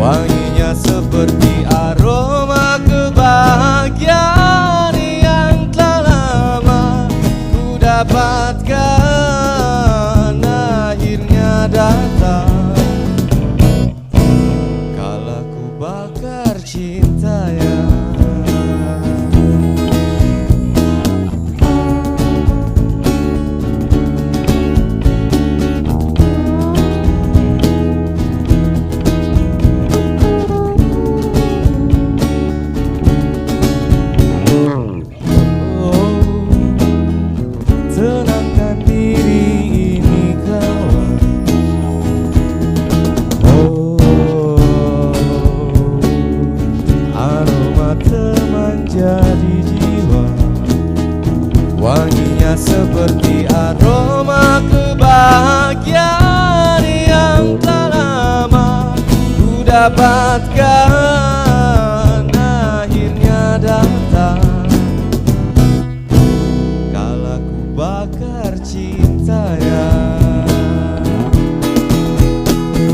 Wanginya seperti aroma kebahagiaan yang telah lama ku dapatkan, akhirnya datang kala ku bakar cintanya. Tenangkan diri ini kawan. Aroma teman jadi jiwa. Wanginya seperti aroma kebahagiaan yang telah lama ku dapatkan, akhirnya datang bakar cintanya.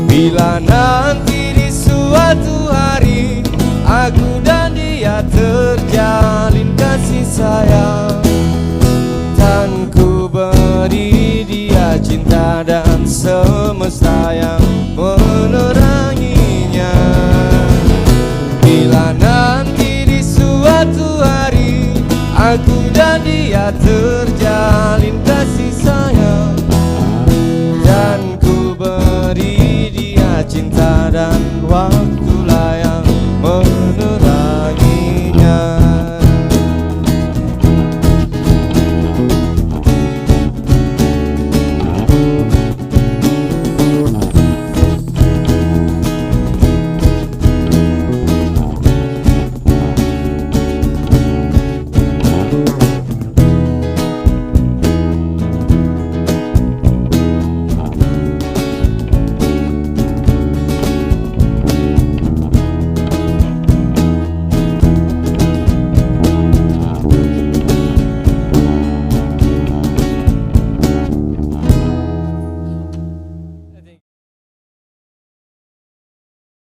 Bila nanti